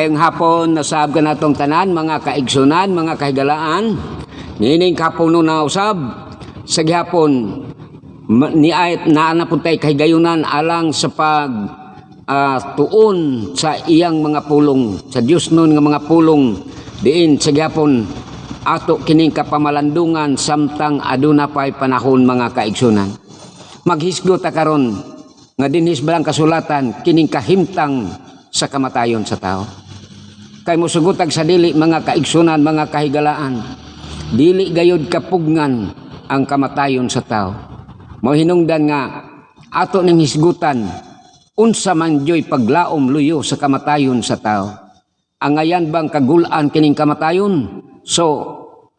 Maayong hapon, nasab ka na itong tanan, mga kaigsunan, mga kahigalaan. Nining hapon nun na usab, sa gihapon, naanapuntay kahigayunan alang sa tuon sa iyang mga pulong, sa Diyos nun nga mga pulong, diin sa gihapon, ato kining kapamalandungan samtang aduna pa'y panahon mga kaigsunan. Maghisgot karon nga dinhis balang kasulatan kining kahimtang sa kamatayon sa tao. Kay musugutag sa dili mga kaigsunan, mga kahigalaan, dili gayud kapugngan ang kamatayon sa tao. Mao hinungdan nga ato ning hisgutan unsa man joy paglaom luyo sa kamatayon sa tao. Angayan bang kagulan kining kamatayon? So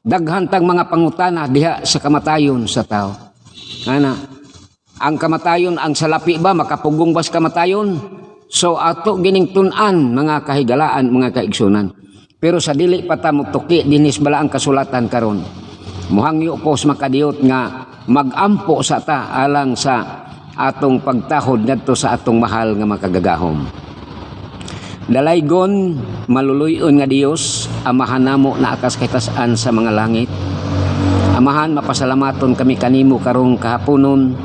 daghan tang mga pangutana diha sa kamatayon sa tao. Ana, ang kamatayon, ang salapi ba makapugong bas kamatayon? So ato gining tun-an mga kahigalaan, mga kaigsunan. Pero sa dili pa ta mutuki dinis bala ang kasulatan karon. Muhangyo ko sa makadiyot nga magampo sa ta alang sa atong pagtahod ngadto sa atong mahal nga makagagahom. Dalaygon maluluyon nga Dios, amahan namo na akas kaytas-an sa mga langit. Amahan, mapasalamaton kami kanimo karong kahaponon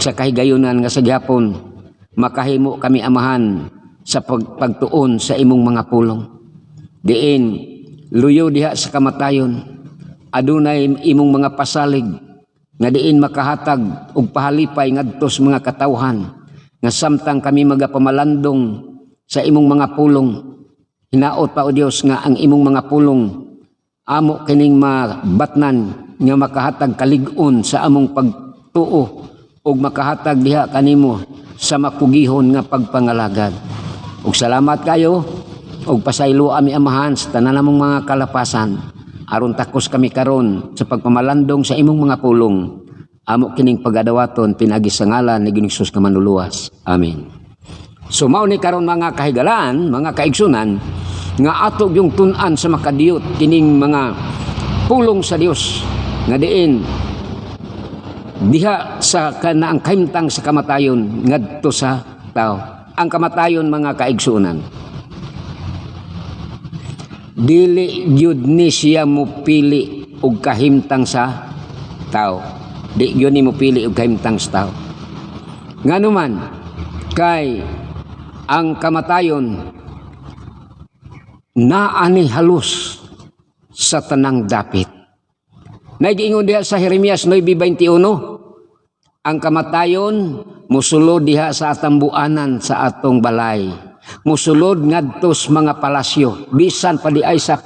sa kahigayunan nga sa gihapon. Makahimo kami amahan sa pagtuon sa imong mga pulong. Diin luyo diha sa kamatayon, adunay imong mga pasalig nga diin makahatag og pahalipay ngadto sa mga katawhan nga samtang kami magapamalandong sa imong mga pulong. Hinaot pa o Dios nga ang imong mga pulong amo kining mabatnan nga makahatag kalig-on sa among pagtuo ug makahatag diha kanimo sa makugihon nga pagpangalagad. Ug salamat kayo ug pasaylo ami amahan sa tanan namong mga kalapasan aron takos kami karon sa pagpamalandong sa imong mga pulong. Amo kining pagadawaton pinagi sa ngalan ni Ginoong Hesus nga manluluwas. Amen. So mao ni karon mga kahigalaan, mga kaigsunan nga ato yung tun-an sa makadiyot kining mga pulong sa Dios nga diin diha sa kanaang kahimtang sa kamatayon ngadto sa tao. Ang kamatayon mga kaigsunan, dili gyud ni siya mopili og kahimtang sa tao. Di gyud ni mopili og kahimtang sa tao. Nganuman kay ang kamatayon naani halus sa tanang dapit. Naigiingon diha sa Jeremias 9:21, ang kamatayon musulod diha sa atambuanan sa atong balay. Musulod ngadto sa mga palasyo, bisan pa di ay sa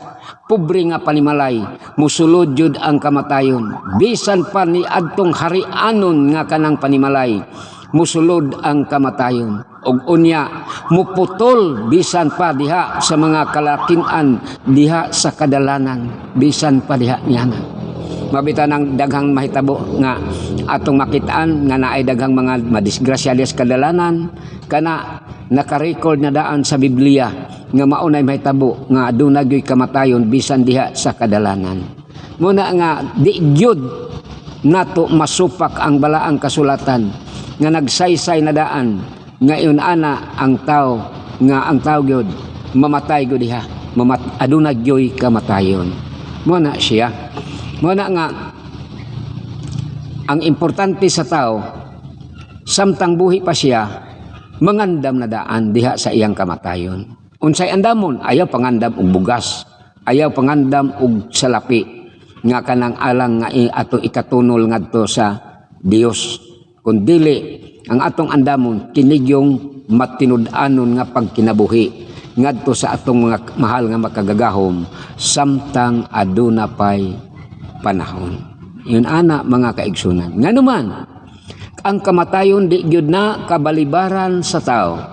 pobre nga panimalay. Musulod jud ang kamatayon, bisan pa ni adtong harianon nga kanang panimalay. Musulod ang kamatayon. Og unya muputol bisan pa diha sa mga kalakinan, diha sa kadalanan, bisan pa diha niana. Mabitan ang daghang mahitabo nga atong makitaan nga naay daghang mga madisgrasyadas kadalanan kana naka-record na daan sa Biblia nga maunay mahitabo nga aduna gyoy kamatayon bisan diha sa kadalanan. Muna nga di gyud nato masupak ang balaang kasulatan nga nagsaysay na daan nga iyon ana ang tao gyud mamatay gyud diha, aduna gyoy kamatayon. Muna siya. Muna nga, ang importante sa tao, samtang buhi pa siya, mangandam na daan diha sa iyang kamatayon. Unsay andamon, ayaw pangandam og bugas, ayaw pangandam og salapi, nga kanang alang nga ato ikatunol ngadto sa Dios. Kundili, ang atong andamon, kinigyong matinud-anon nga pagkinabuhi, ngadto sa atong mga mahal nga makagagahom, samtang aduna pay panahon. Yun ana mga kaigsunan. Nga naman, ang kamatayon di gyud na kabalibaran sa tao.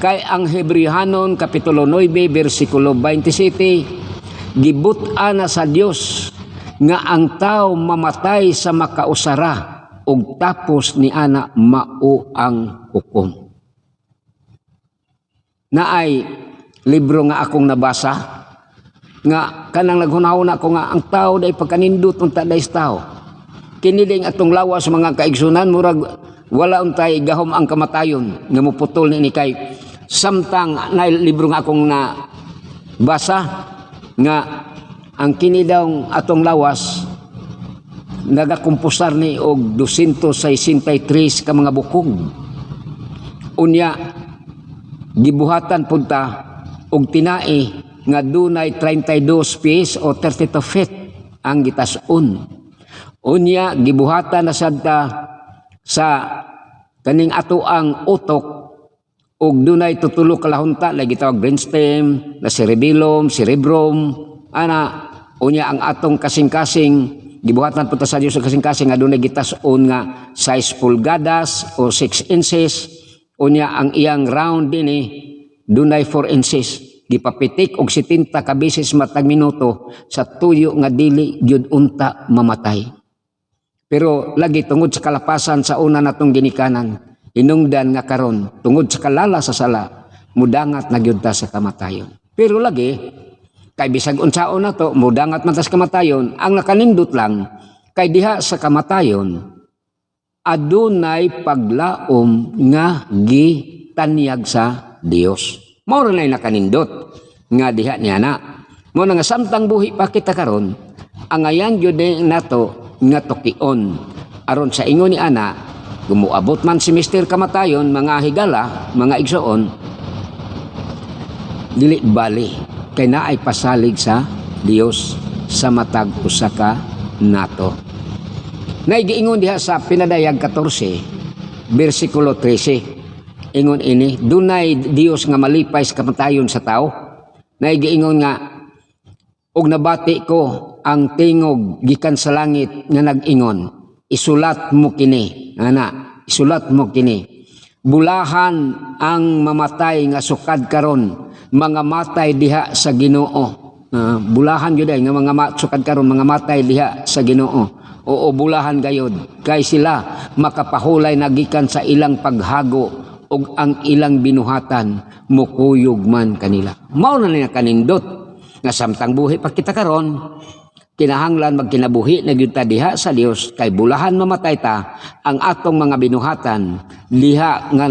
Kay ang Hebrehanon kapitulo 9 bersikulo 27 gibuta na sa Dios nga ang tao mamatay sa makausara ug tapos ni ana mao ang hukom. Naay libro nga akong nabasa nga kanang naghunahuna ko nga ang tao day pagkanindot unta day tao. Kini ding atong lawas mga kaigsunan murag wala untay gahom ang kamatayon nga muputol ni kay samtang na libro nga akong basa nga ang kini daw atong lawas nagakumpusar ni og 263 ka mga bukog. Unya gibuhatan punta og tinai nga dunay 32 pies o 32 feet ang gitas-on. Unya gibuhatan na sadta sa kaning ato ang utok og dunay tutulo ka lahunta lagi tawag brainstem, na cerebrum, ana unya ang atong kasing-kasing gibuhatan punta sa Dios sa kasing-kasing nga dunay gitas-on nga 6 pulgadas o 6 inches. Unya ang iyang round dinhi dunay 4 inches. Gipapitik og 70 ka beses matag minuto sa tuyo nga dili gyud unta mamatay. Pero lagi tungod sa kalapasan sa una natong ginikanan, hinungdan nga karon tungod sa kalala sa sala, mudangat na gyud ta sa kamatayon. Pero lagi kay bisag unsaon na to, mudangat man ta sa kamatayon, ang nakanindot lang kay diha sa kamatayon adunay paglaom nga gitanyag sa Dios. Mao na nakanindot nga diha niya na. Mo nga samtang buhi pa kita karon, ang ayan gyud nato nga tukion aron sa ingon ni ana gumuabot man si Mr. Kamatayon, mga higala, mga igsoon, dili bali kay naay pasalig sa Dios sa matag usa ka nato. Naigiingon diha sa Pinadayag 14 bersikulo 13. Ingon ini, dunay Dios nga malipay sa kamatayon sa tao. Naigiingon nga, og nabati ko ang tingog gikan sa langit nga nag-ingon, isulat mo kini, ana, isulat mo kini. Bulahan ang mamatay nga sukad karon, mga matay diha sa Ginoo. Bulahan gyud nga mga sukad karon, mga matay diha sa Ginoo. Oo, bulahan gayod kay sila makapahulay na gikan sa ilang paghago ug ang ilang binuhatan mukuyog man kanila. Mao na nila kanindot nga samtang buhi pa kita karon, kinahanglan magkinabuhi na gyud ta diha sa Dios kay bulahan mamatay ta, ang atong mga binuhatan liha nga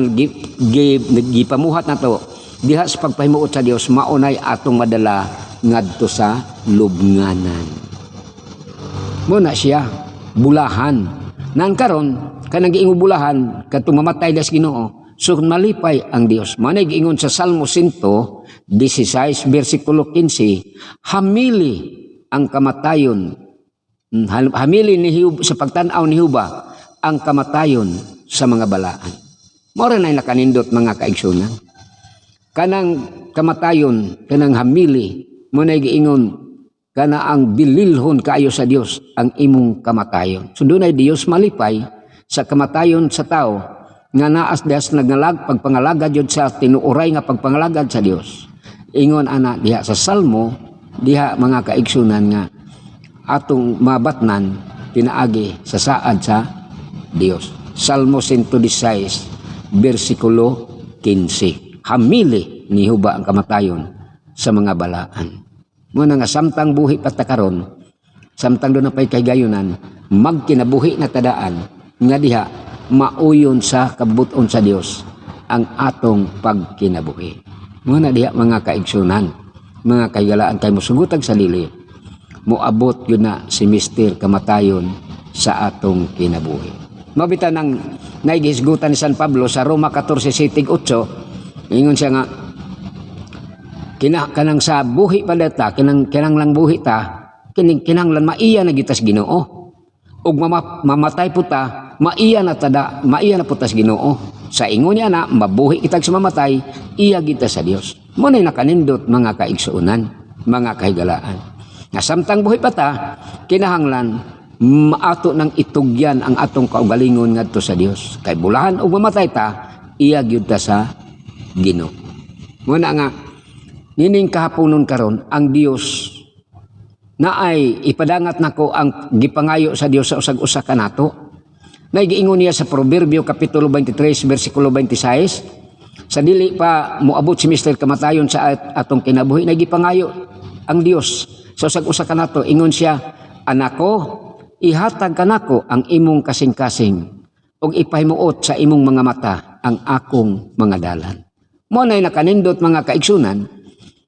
gipamuhat nato diha sa pagpahimuot sa Dios, maunay atong madala ngadto sa lubnganan. Muna siya bulahan nan karon kanang giingon bulahan kadtong mamatay das Ginoo, so malipay ang Dios. Manay giingon sa Salmo 116 bersikulo 15, hamili ang kamatayon, hamili ni Hiob sa pagtan-aw ni Huba ang kamatayon sa mga balaan. Mao na nakanindot mga kaigsunan, kanang kamatayon kanang hamili mo na giingon kana ang bililhon kaayo sa Dios ang imong kamatayon. So dunay Dios malipay sa kamatayon sa tao nga naas das pagpangalagad yun sa tinuoray nga pagpangalagad sa Dios. Ingon ana diha sa Salmo, diha mga kaigsunan nga atong mabatnan pinaagi sa saad sa Dios. Salmo 116 bersikulo 15. Hamili ni Huba ang kamatayon sa mga balaan. Muna nga samtang buhi patakaron, samtang doon na pa'y kaygayonan, magkinabuhi na tadaan nga diha mauyon sa kabuton sa Dios ang atong pagkinabuhi. Muna diha mga kaigsunan, mga kaygalaan kay musugutag sa lili, muabot yun na si Mr. Kamatayon sa atong kinabuhi. Mabita ng naigisgutan ni San Pablo sa Roma 14:8, ingon siya nga, kanang sa buhi pa data, kinang lang buhi ta, kinanglan maiya na gitas Ginoo. Ug mamatay po ta, maiya na putas Ginoo. Sa ingon niya na, mabuhi kitag sa mamatay, iya kita sa Dios. Muna'y nakanindot mga kaigsuunan, mga kahigalaan. Nga samtang buhi pa ta, kinahanglan, maato ng itugyan ang atong kaugalingon ngadto sa Dios. Kay bulahan o mamatay ta, iya gyud ta sa Ginoo. Muna nga, nining kahaponon karon ang Dios na ay ipadangat nako ang gipangayo sa Dios sa usag-usa kanato. Naigiingon niya sa Proverbio kapitulo 23 bersikulo 26, sa dili pa moabot si Mr. Kamatayon sa atong kinabuhi, nagipangayo ang Dios sa usag-usa kanato. Ingon siya, anako, ihatag kanako ang imong kasing-kasing ug ipahimuot sa imong mga mata ang akong mga dalan. Mo nay nakanindot mga kaigsunan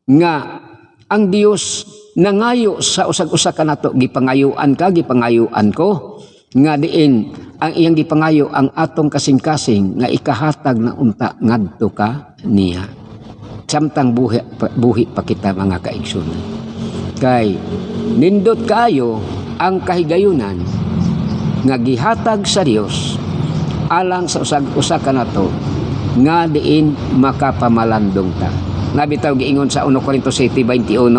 nga Ang Dios nangayo sa usag-usa kanato, gipangayuan ka, gipangayuan ko, nga diin ang iyang gipangayo ang atong kasing-kasing nga ikahatag na unta ngadto ka niya. Samtang buhi pa kita mga kaigsunan. Kay nindot kayo ang kahigayunan nga gihatag sa Dios alang sa usag-usa kanato nga diin makapamalandong ta. Nabitaw giingon sa 1 Corintos 7:21,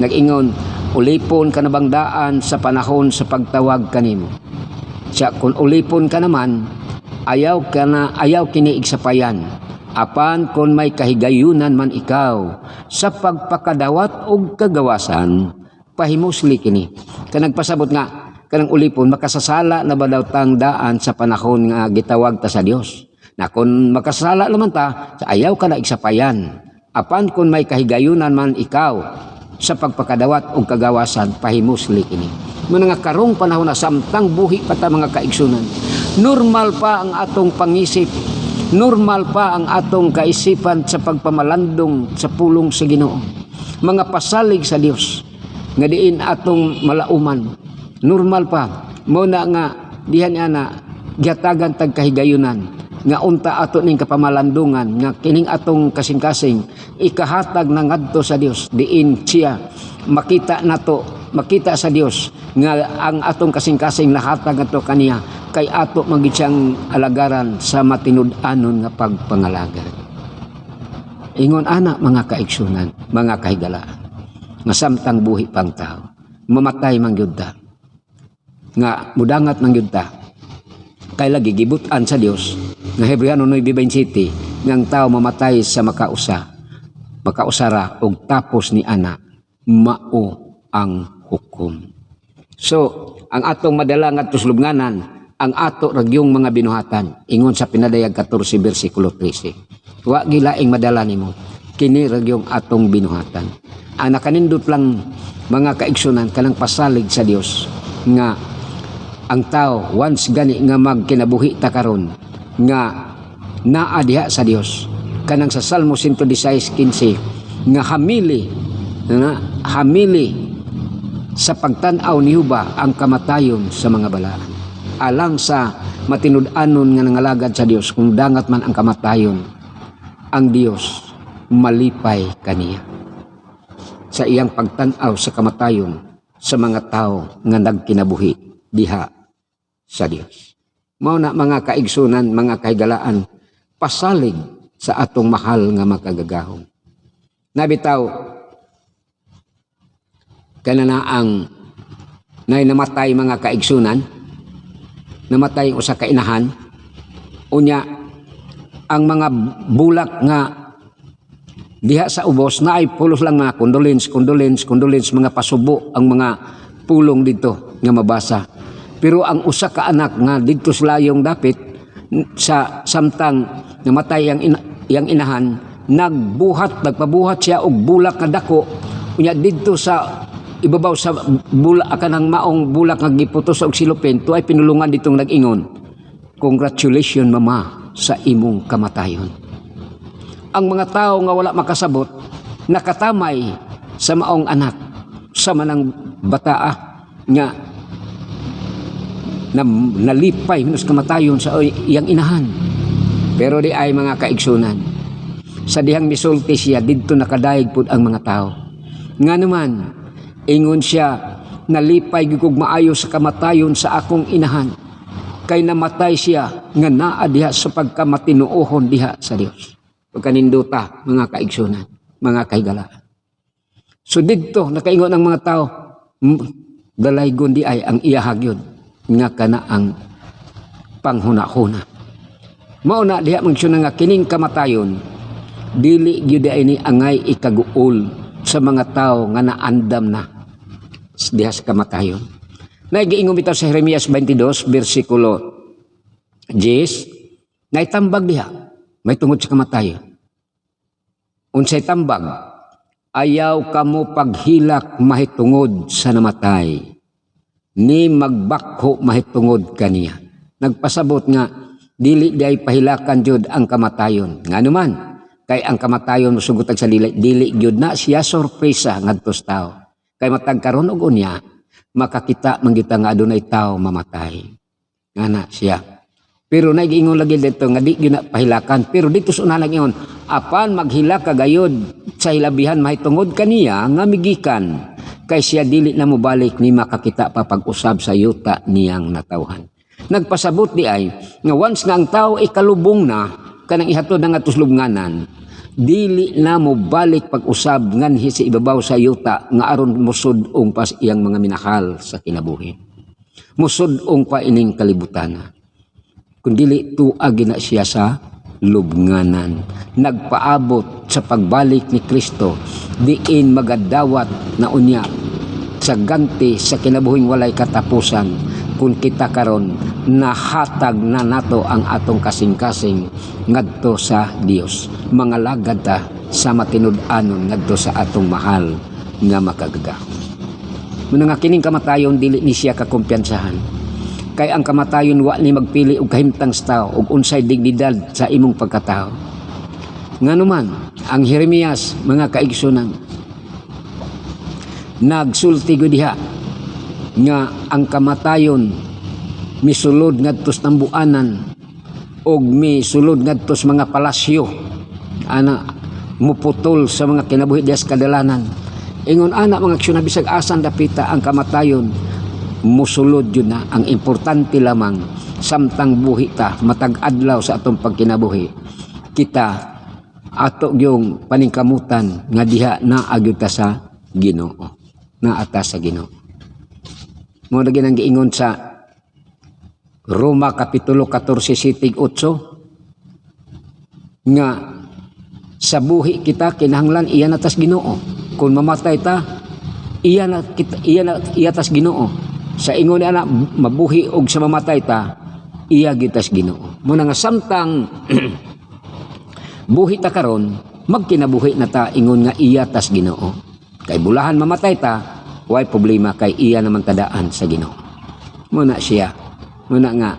nag-ingon, ulipon ka na bang daan sa panahon sa pagtawag kanimo. Siya kung ulipon ka naman, ayaw kini igsapayan. Apan kung may kahigayunan man ikaw sa pagpakadawat og kagawasan, pahimusli kini. Kanang pasabot nga kanang ulipon, makasasala na ba daw tang daan sa panahon nga gitawag ta sa Dios. Na kung makasasala naman ta, ayaw ka na igsapayan. Apan kung may kahigayunan man ikaw sa pagpakadawat o kagawasan, pahimusli kini. Mga karong panahon na samtang buhi pa ta mga kaigsunan, normal pa ang atong pangisip, normal pa ang atong kaisipan sa pagpamalandong sa pulong sa Ginoo. Mga pasalig sa Dios nga diin atong malauman, normal pa. Muna nga dihan ana gihatagan tag kahigayunan nga unta ato ning kapamalandungan nga kining atong kasing-kasing ikahatag na ngadto sa Dios, diin siya makita sa Dios nga ang atong kasing-kasing nahatag ato kaniya kay ato magid siyang alagaran sa matinud-anon nga pagpangalagad. Ingon ana mga kaigsunan, mga kahigalaan, nga samtang buhi pang tao, mamatay man gyud ta, nga mudangat man gyud ta, kay lagi gibutan sa Dios nga Hebreano 9:27 nga ang tao mamatay sa makausara og tapos ni ana mao ang hukom. So ang atong madala nga tuslubnganan ang ato ragyong mga binuhatan, ingon sa Pinadayag 14 bersikulo 13. Wa gilaing madala nimo, kini ragyong atong binuhatan. Ang nakanindot lang mga kaigsunan kanang pasalig sa Dios nga ang tao once gani nga magkinabuhi ta karon nga naa diha sa Dios, kanang sa Salmo 116:15 nga hamili sa pagtan-aw ni Huba ang kamatayon sa mga balaan, alang sa matinud-anon nga nangalagad sa Dios, kung dangat man ang kamatayon, ang Dios malipay kaniya sa iyang pagtan-aw sa kamatayon sa mga tao nga nagkinabuhi diha sa Dios. Mao na mga kaigsunan, mga kahigalaan, pasalig sa atong mahal nga makagagahom. Nabitaw kanana ang namatay mga kaigsunan, namatay usa ka inahan, unya ang mga bulak nga diha sa ubos na ay pulos lang mga condolence, mga pasubo ang mga pulong dito nga mabasa. Pero ang usa ka anak nga didto sa layong dapit sa samtang namatay yang inahan, nagpabuhat siya og bulak nga dako, unya didto sa ibabaw sa bulak kanang maong bulak nga giputos og silupin, tuay pinulungan ditong nag-ingon, congratulations mama sa imong kamatayon. Ang mga tao nga wala makasabot nakatamay sa maong anak sa manang bataa nga nalipay minus kamatayon sa iyang inahan. Pero di ay mga kaigsunan, sa dihang misulti siya didto nakadaig pud ang mga tao. Nga naman ingon siya, nalipay gyud kog maayo sa kamatayon sa akong inahan, kay namatay siya nga naa diha sa pagkamatinuohon diha sa Dios. Pagkaninduta mga kaigsunan, mga kahigalaan. So didto nakaingon ang mga tao, dalaygon di ay ang iyahag yun nga kana ang panghuna-huna. Mao na diha magsuna nga kining kamatayon dili gyud ay ni angay ikaguol sa mga tao nga naandam na diha sa kamatayon. Naigiingon bitaw sa Jeremias 22 bersikulo 10, naitambag diha may tungod sa kamatayon. Unsay tambag? Ayaw kamo paghilak mahitungod sa namatay, ni magbakho mahitungod kaniya. Nagpasabot nga dili day pahilakan jud ang kamatayon. Nga naman Kay ang kamatayon musugot sa dili gyud na siya sorpresa ngadto sa tao. Kay matag karon og unya makakita man gyud nga adunay tao mamatay. Ngana siya. Pero nag-ingon lagi dito nga di gyud na pahilakan, pero dito sa una ingon apan maghila ka gayod sa hilabihan mahitungod kaniya nga migikan kay siya dili na mobalik ni makakita pa pag-usab sa yuta niyang natawhan. Nagpasabot di ay nga once nga ang tao ikalubong na kanang ihatod nga tuslubnganan, dili na mo balik pag-usab nganhi sa ibabaw sa yuta nga aron musud-ong pas iyang mga minahal sa kinabuhi. Musud-ong pa ining kalibutan. Kundili tuag na siya sa lubnganan. Nagpaabot sa pagbalik ni Kristo diin magadawat na unya sa ganti sa kinabuhing walay katapusan kung kita karon nahatag na nato ang atong kasing-kasing ngadto sa Dios. Mga lagad ta sa matinud-anon ngadto sa atong mahal nga makagagahom. Muna nga kining kamatayon dili ni siya kakumpiyansahan. Kay ang kamatayon wa ni magpili og kahimtang sa tao og unsay dignidad sa imong pagkatao. Nganuman ang Jeremias mga kaigsunan nagsulti gud diha nga ang kamatayon misulod ngadto sa tambuanan og misulod ngadto sa mga palasyo ana muputol sa mga kinabuhi diha sa kadalanan. Ingon ana mga aksyon bisag asan dapita ang kamatayon musulod yun na. Ang importante lamang samtang buhi ta matag adlaw sa atong pagkinabuhi kita ato yung paningkamutan nga diha na agyud ta sa Ginoo, na atas sa Ginoo. Mo lagi nang giingon sa Roma kapitulo 14 sitig 8 nga sa buhi kita kinahanglan iya na tas Ginoo. Kung mamatay ta iya tas Ginoo. Sa ingon ana mabuhi og sa mamatay ta iya gitas Ginoo. Muna nga samtang buhi ta karon magkinabuhi na ta ingon nga iya tas Ginoo. Kay bulahan mamatay ta way problema kay iya naman tadaan sa Ginoo. Muna siya. Muna nga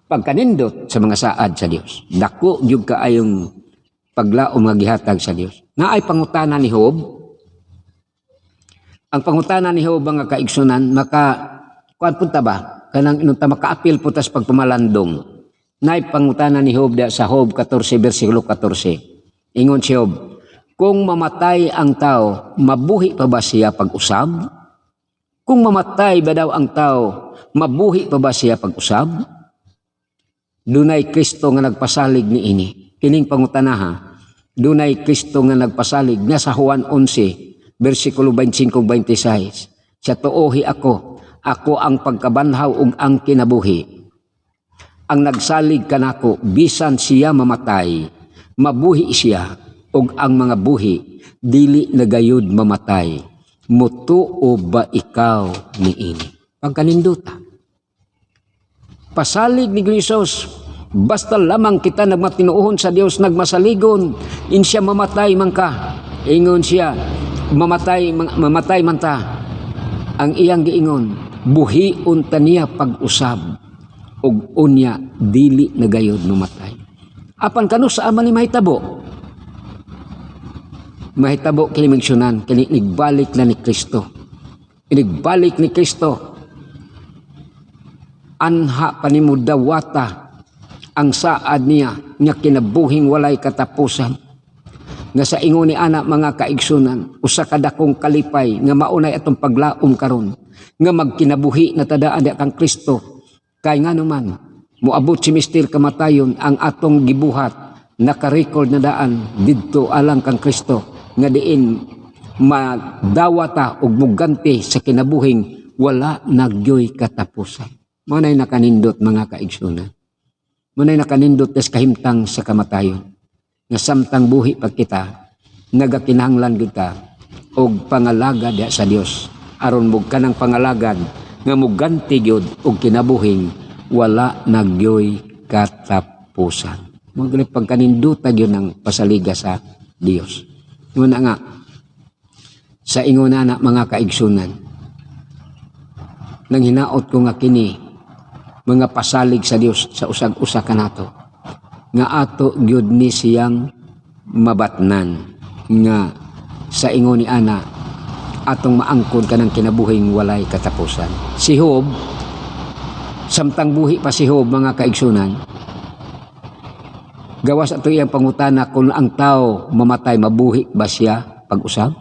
pagkanindot sa mga saad sa Dios. Dako gyud kaayong paglaom nga gihatag sa Dios. Naay pangutana ni Job. Ang pangutana ni Job nga kaigsunan kuan punta ba kanang inunta makaapil putas pagpamalandong. Naay pangutana ni Job sa Job 14 bersikulo 14. Ingon si Job, kung mamatay ang tao, mabuhi pa ba siya pag-usab? Kung mamatay ba daw ang tao, mabuhi pa ba siya pag-usab? Dunay Kristo nga nagpasalig ni ini. Kining pangutanaha, dunay Kristo nga nagpasalig nga sa Juan 11, versikulo 25-26. Siya tuohi ako ang pagkabanhaw ug ang kinabuhi. Ang nagsalig kanako, bisan siya mamatay, mabuhi siya, ug ang mga buhi, dili nagayod mamatay. Mutuo ba ikaw ni ini? Pagkaninduta. Pasalig ni Krisos, basta lamang kita nagmatinuohon sa Dios, nagmasaligon, insya mamatay man ka. Ingon siya, mamatay man ta. Ang iyang giingon, buhion ta niya pag-usab, ug unya dili nagayod mamatay. Apan kano sa ama ni mahitabo? Mahitabo kini menksyonan, kini nigbalik na ni Kristo. Inigbalik ni Kristo. Anha panimudawata ang saad niya nga kinabuhing walay katapusan. Nga sa ingon ni anak mga kaigsunan, usa ka dakong kalipay nga maunay atong paglaom karon nga magkinabuhi na tadaan di kang Kristo. Kay nga naman, muabot si Mister kamatayon ang atong gibuhat naka-record na daan didto alang kang Kristo nga diin madawata og muganti sa kinabuhing wala nagyoy katapusan. Manay nakanindot mga kaigsunan. Manay nakanindot des kahimtang sa kamatayon. Nga samtang buhi pag kita nagakinahanglan gyud ta og pangalagad sa Dios aron mug kanang pangalagad nga muganti gyud og kinabuhing wala nagyoy katapusan. Mugli pagkaninduta gyud ng pasaliga sa Dios. Muna nga sa inguna na mga kaigsunan nang hinaot ko nga kini mga pasalig sa Dios sa usag-usa kanato nga ato gyud ni siyang mabatnan nga sa ingon ni ana atong maangkon kanang kinabuhing walay katapusan. Si Job, samtang buhi pa si Job mga kaigsunan, gawas ato iyang pangutana kung ang tao mamatay mabuhi ba siya pag-usab.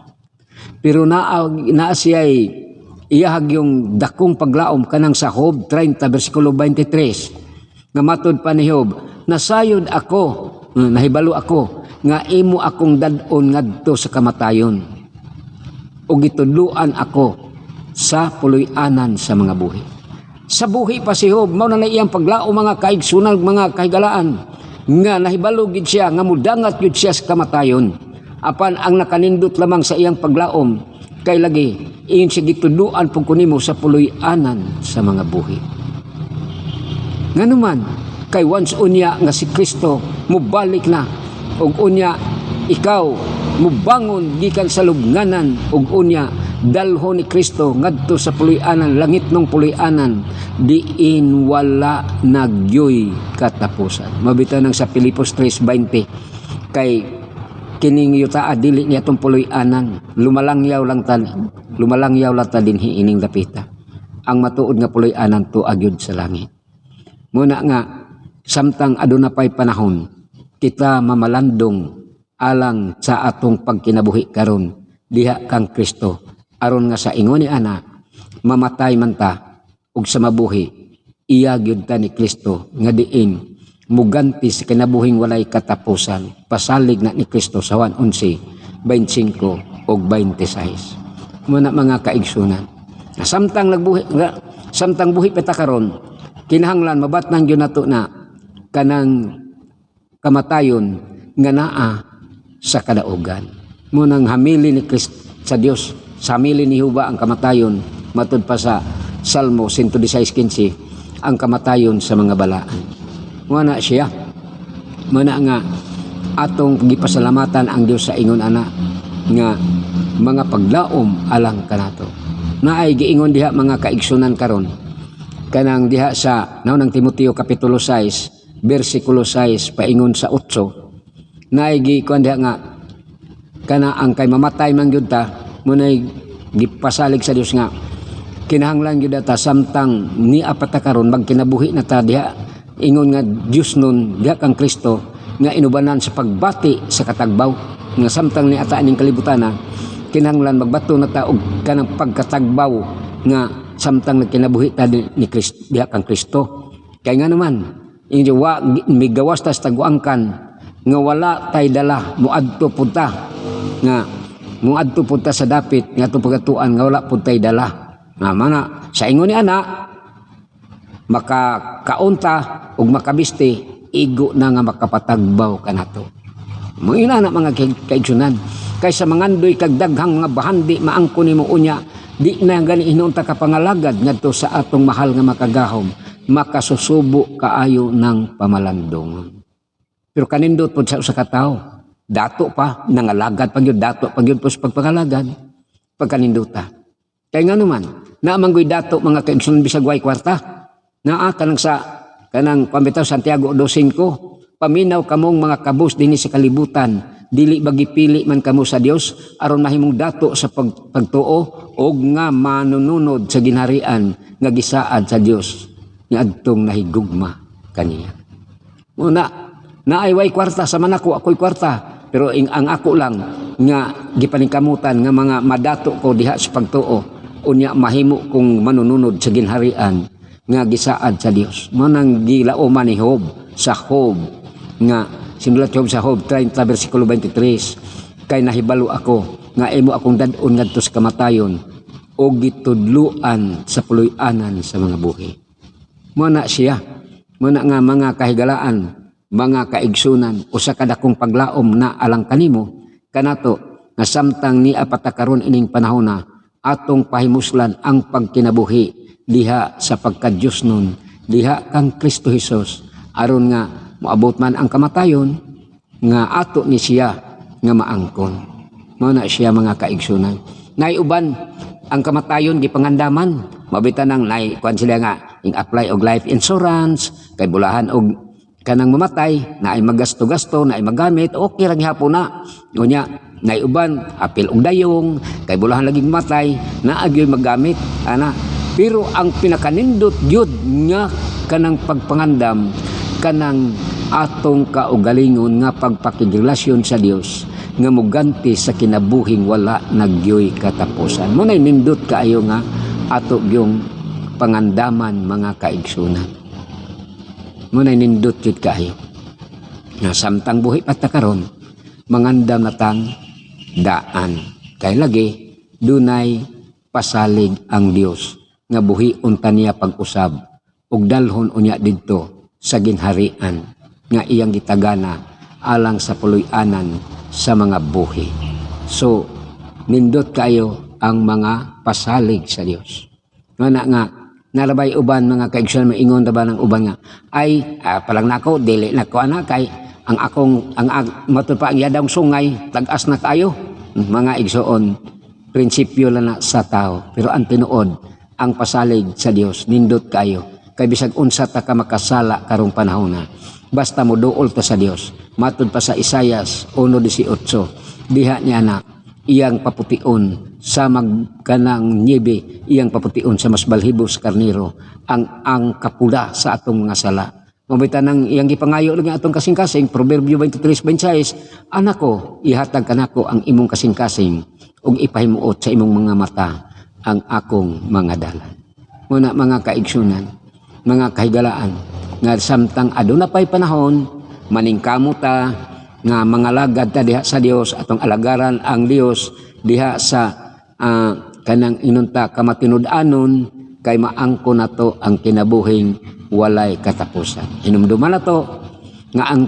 Pero naa siya'y iyahag yung dakong paglaom kanang sa Job 30 versikulo 23 nga matud pa ni Job, nasayod ako, nahibalo ako nga imo akong dad-on ngadto sa kamatayon ug gitudluan ako sa puloy-anan sa mga buhi. Sa buhi pa si Job, mao na iyang paglaom mga kaigsunan, mga kahigalaan, nga nahibalo gid siya nga mudangat gid siya sa kamatayon. Apan ang nakanindot lamang sa iyang paglaom kay lagi iyon siya gitudluan pug kunimo sa puloy-anan sa mga buhi. Nganuman kay once unya nga si Kristo mubalik na ug unya ikaw mubangon gikan sa lubnganan ug unya dalhon ni Kristo ngadto sa puloy-anan, langit ng puloy-anan, diin wala nagyoy katapusan. Mabitaw nang sa Pilipos 3:20 kay kining yuta dili niya tong puloy-anan, lumalangyaw lang ta dinhi ining dapita. Ang matuod nga puloy-anan to agyud sa langit. Muna nga samtang aduna pay panahon kita mamalandong alang sa atong pagkinabuhi karon diha kang Kristo, aron nga sa ingon ni ana mamatay man ta ug sa mabuhi iya gyud ta ni Kristo nga diin muganti sa kinabuhing walay katapusan. Pasalig na ni Kristo sa Juan 11:25 ug 26. Muna mga kaigsunan, samtang buhi pa ta karon, kinahanglan mabatnan gyud nato na kanang kamatayon nga naa sa kadaugan. Munang hamili ni Kristo sa Dios, sa hamili ni Jehova ang kamatayon, matud pa sa Salmo 116:15, ang kamatayon sa mga balaan. Muna siya, muna nga atong gipasalamatan ang Dios sa ingon ana nga mga paglaom alang kanato. Naay giingon diha mga kaigsunan karon kanang diha sa naunang Timoteo kapitulo 6 versikulo 6 paingon sa 8, naay gikuan diha nga kana ang kay mamatay man gyud ta, munay gipasalig sa Dios nga kinahanglan gyud ta samtang ni apata karon magkinabuhi na ta diha ingon nga Dios nun diha kang Kristo nga inubanan sa pagbati sa katagbaw nga samtang ni ata ning kalibutan kinahanglan magbato na ta og kanang pagkatagbaw nga samtang nagkinabuhi ta ni Kristo diha kang Kristo. Kay nga naman injo migawas ta sa taguangkan nga wala tay dala muadto punta nga muadto punta sa dapit nga to pagatuan nga wala pud tay dala nga mana sa ingon ni ana makakaunta ug makabisti igo na nga makapatagbaw kanato. Mo ina na mga kaigsunan, kaysa mangandoy kag daghang mga bahandi maangko nimo unya di na gani hinunta ka pangalagad ngadto sa atong mahal nga makagahom, makasusubo kaayo ng pamalandong. Pero kanindot po sa usa ka tawo, dato pa nangalagad pagyud, dato pagyud po sa pagpangalagad pagkaninduta. Kay nga naman naamanggoy dato mga kaigsunan bisag way kwarta naa kanang pambitaw Santiago 2:5, paminaw kamong mga kabus dinhi sa kalibutan, dili bagipili man kamo sa Dios aron mahimong dato sa pagtuo og nga manununod sa ginharian nga gisaad sa Dios nga adtong nahigugma kaniya. Una, naay way kwarta sa manako, ako'y kwarta, pero ang ako lang nga gipaningkamutan nga mga madato ko diha sa pagtuo unya mahimo kong manununod sa ginharian nga gisaad sa Dios. Manang gilaoman ni Job sa Job nga sinulat Job sa Job 30 versikulo 23, kay nahibalo ako nga imo akong dad-on ngadto sa kamatayon o gitudluan sa puloy-anan sa mga buhi. Muna siya, muna nga mga kahigalaan, mga kaigsunan, usa ka dakong paglaom na alang kanimo kanato nga samtang ni apata karon ining panahon na atong pahimuslan ang pagkinabuhi diha sa pagka-Diyos nun, diha kang Kristo Jesus, aron nga moabot man ang kamatayon nga ato ni siya nga maangkon. Muna siya mga kaigsunan. Naiuban ang kamatayon gipangandaman, mabitan nang nay kuan sila nga ing apply og life insurance kay bulahan og kanang mamatay na ay magasto-gasto na ay magamit okay ra gihapon na unya na uban apil og dayong kay bulahan lagi matay na agyoy magamit ana. Pero ang pinakanindot gyud nga kanang pagpangandam kanang atong kaugalingon nga pagpakigrelasyon sa Dios nga muganti sa kinabuhing wala nagyoy katapusan. Mo nay nindot kaayo nga ato gyung pangandaman mga kaigsunan. Mo nay nindot gyud kaayo nga samtang buhi pa ta karon mangandam na tang daan kay lagi dunay pasalig ang Dios nga buhi unta niya pag-usab ug dalhon unya didto sa ginharian nga iyang gitagana alang sa puloy-anan sa mga buhi. So nindot kayo ang mga pasalig sa Dios. Nga narabay uban mga kaigsunan maingon ta ba ng uban nga ay palang nako dili nako ana kay ang matud pa ang yadang sungay tag-as na kayo mga igsoon prinsipyo lang na sa tao pero ang tinuod ang pasalig sa Dios nindot kayo kay bisag unsa ta ka makasala karong panahon na basta mo duol ta sa Dios. Matud pa sa Isaias 1:18 diha niya na iyang papution sa magkanang niebe iyang papution sa mas balhibos karniro ang kapula sa atong mga sala. Mabitan nang iyang gipangayo lang atong kasing-kasing Proverbio 23:26 anak ko ihatag kanako ang imong kasing-kasing ug ipahimuot sa imong mga mata ang akong mga dalan. Muna mga kaigsunan, mga kahigalaan, nga samtang aduna pay panahon, maningkamo ta, nga mga lagad ta diha sa Dios, atong alagaran ang Dios diha sa kanang inunta kamatinud-anon, kay maangko na to ang kinabuhing walay katapusan. Hinumduman na to, nga ang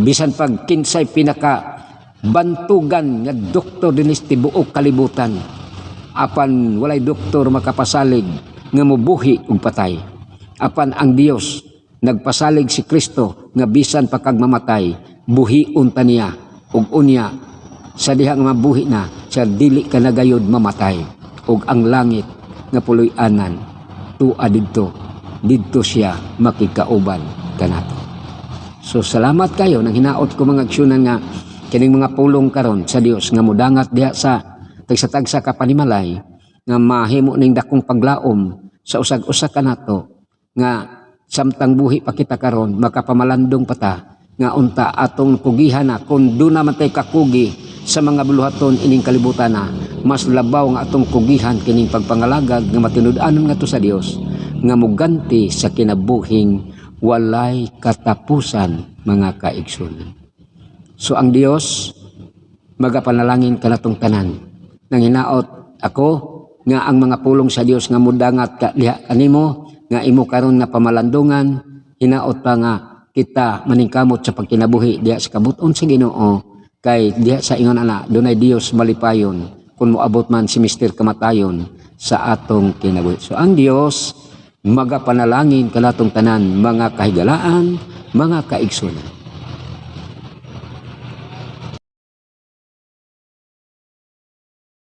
bisan pag kinsay pinaka bantugan nga doktor dinis tibuok kalibutan, apan walay doktor makapasalig nga mobuhi ug patay. Apan ang Dios nagpasalig si Kristo nga bisan pa kag mamatay buhion ta niya ug unya sa diha nga mabuhi na siya dili ka nagayod mamatay ug ang langit nga puloy-anan tua didto siya makikauban kanato. So salamat kayo nang hinaot ko mga aksyonan nga kining mga pulong karon sa Dios nga mudangat diha sa tagsa ka panimalay nga mahimo ning dakong paglaom sa usag-usa kanato nga samtang buhi pa kita karon makapamalandong pata nga unta atong kugihan na kun do naman tay kakugi sa mga buluhaton ining kalibutan na mas labaw nga atong kugihan kining pagpangalagad nga matinud-anon nga to sa Dios nga muganti sa kinabuhing walay katapusan mga kaigsunan. So ang Dios magapanalangin kanatong tanan nang hinaot ako nga ang mga pulong sa Dios nga mudangat diha kanimo nga imo karon nga pamalandungan hinaot pa nga kita maningkamot sa pagkinabuhi diha sa kabuton sa Ginoo kay diha sa ingon ana dunay Dios malipayon kun moabot man si mister kamatayon sa atong kinabuhi. So ang Dios magapanalangin kanatong tanan mga kahigalaan, mga kaigsunan.